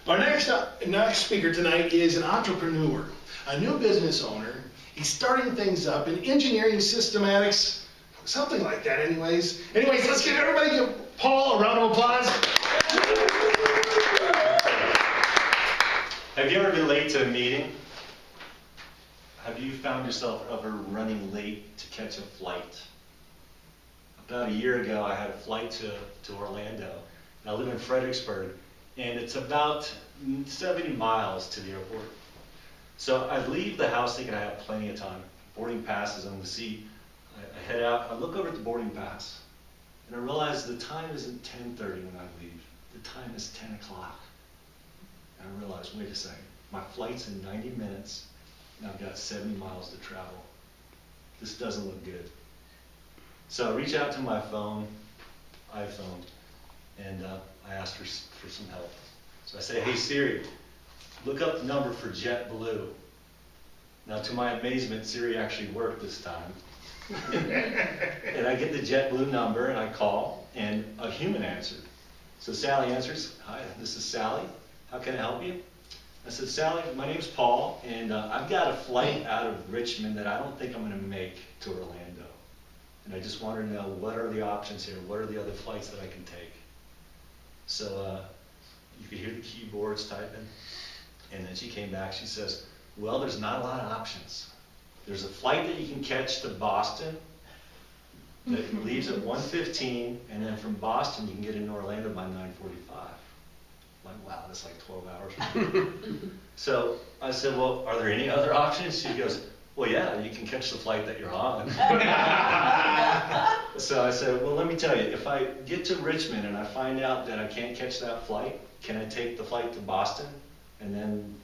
Our next speaker tonight is an entrepreneur, a new business owner. He's starting things up in engineering systematics, something like that anyways. Let's give Paul a round of applause. Have you ever been late to a meeting? Have you found yourself ever running late to catch a flight? About a year ago, I had a flight to Orlando. I live in Fredericksburg, and it's about 70 miles to the airport. So I leave the house thinking I have plenty of time. Boarding pass is on the seat. I head out, I look over at the boarding pass, and I realize the time isn't 10:30 when I leave. The time is 10 o'clock. And I realize, wait a second, my flight's in 90 minutes, and I've got 70 miles to travel. This doesn't look good. So I reach out to my iPhone, and I ask for some help. So I say, hey Siri, look up the number for JetBlue. Now to my amazement, Siri actually worked this time. And I get the JetBlue number and I call, and a human answered. So Sally answers, hi, this is Sally. How can I help you? I said, Sally, my name's Paul, and I've got a flight out of Richmond that I don't think I'm going to make to Orlando. And I just wanted to know, what are the options here? What are the other flights that I can take? So you could hear the keyboards typing. And then she came back, she says, well, there's not a lot of options. There's a flight that you can catch to Boston that leaves at 1:15, and then from Boston you can get into Orlando by 9:45. I'm like, wow, that's like 12 hours. So I said, well, are there any other options? She goes, well, yeah, you can catch the flight that you're on. So I said, well, let me tell you, if I get to Richmond and I find out that I can't catch that flight, can I take the flight to Boston and then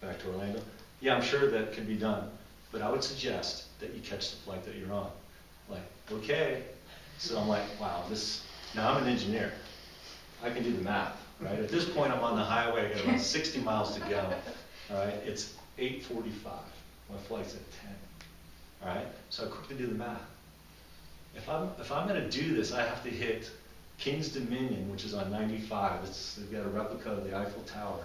back to Orlando? Yeah, I'm sure that could be done, but I would suggest that you catch the flight that you're on. Like, okay. So I'm like, wow, now I'm an engineer. I can do the math, right? At this point, I'm on the highway, I got about 60 miles to go, all right? It's 8:45, my flight's at 10, all right? So I quickly do the math. If I'm gonna do this, I have to hit King's Dominion, which is on 95. They've got a replica of the Eiffel Tower.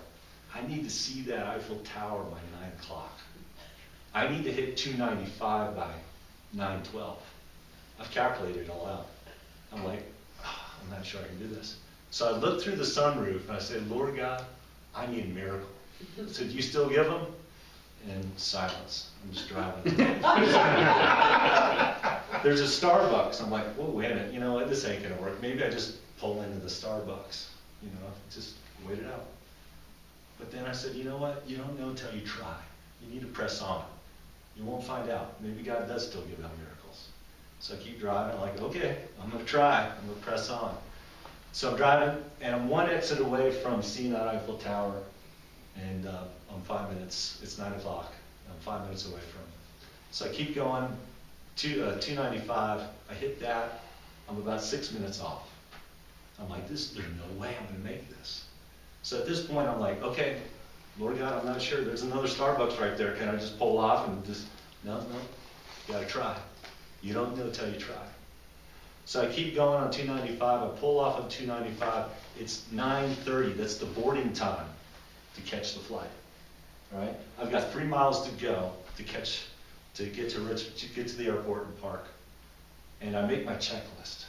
I need to see that Eiffel Tower by 9 o'clock. I need to hit 295 by 9:12. I've calculated it all out. I'm like, I'm not sure I can do this. So I look through the sunroof and I say, Lord God, I need a miracle. So do you still give them? And silence. I'm just driving. There's a Starbucks. I'm like, whoa, wait a minute. You know what? This ain't going to work. Maybe I just pull into the Starbucks. You know, just wait it out. But then I said, you know what? You don't know until you try. You need to press on. You won't find out. Maybe God does still give out miracles. So I keep driving. I'm like, okay, I'm going to try. I'm going to press on. So I'm driving, and I'm one exit away from seeing that Eiffel Tower, and I'm 5 minutes. It's 9 o'clock. I'm 5 minutes away from it. So I keep going. 295. I hit that. I'm about 6 minutes off. I'm like, there's no way I'm going to make this. So at this point, I'm like, okay, Lord God, I'm not sure. There's another Starbucks right there. Can I just pull off and just, no, you got to try. You don't know till you try. So I keep going on 295. I pull off of 295. It's 9:30. That's the boarding time to catch the flight. All right? I've got 3 miles to go to get to the airport and park. And I make my checklist.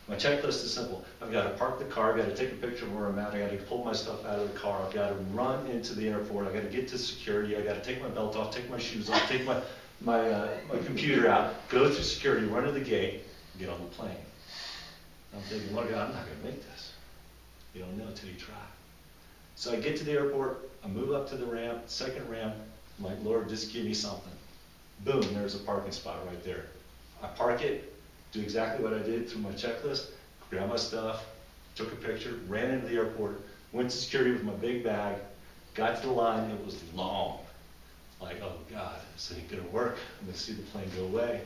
My checklist is simple. I've got to park the car, I've got to take a picture of where I'm at, I've got to pull my stuff out of the car, I've got to run into the airport, I've got to get to security, I've got to take my belt off, take my shoes off, take my computer out, go through security, run to the gate, and get on the plane. I'm thinking, Lord God, I'm not going to make this. You don't know until you try. So I get to the airport, I move up to the ramp, second ramp, I'm like, Lord, just give me something. Boom, there's a parking spot right there. I park it, do exactly what I did through my checklist, grab my stuff, took a picture, ran into the airport, went to security with my big bag, got to the line, it was long. Like, oh God, this ain't gonna work. I'm gonna see the plane go away.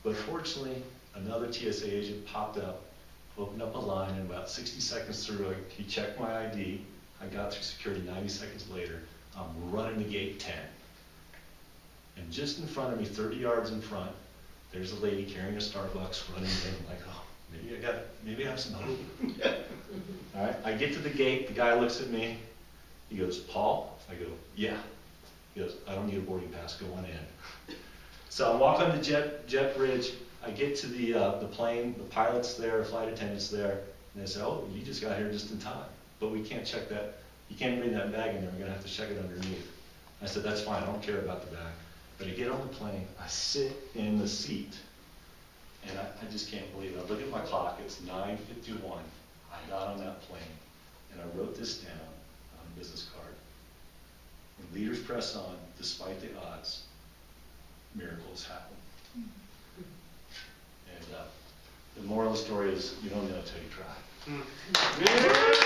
But fortunately, another TSA agent popped up, opened up a line, and about 60 seconds through, he checked my ID. I got through security 90 seconds later. I'm running to gate 10. And just in front of me, 30 yards in front, there's a lady carrying a Starbucks running in. I'm like, oh, maybe I have some hope. All right, I get to the gate. The guy looks at me. He goes, Paul? I go, yeah. He goes, I don't need a boarding pass, go on in. So I walk on the jet bridge, I get to the plane, the pilot's there, flight attendant's there, and they say, oh, you just got here just in time. But we can't check that, you can't bring that bag in there, we're gonna have to check it underneath. I said, that's fine, I don't care about the bag. But I get on the plane, I sit in the seat, and I just can't believe it. I look at my clock, it's 9:51. I got on that plane, and I wrote this down on a business card. When leaders press on, despite the odds, miracles happen. And the moral of the story is, you don't know till you try.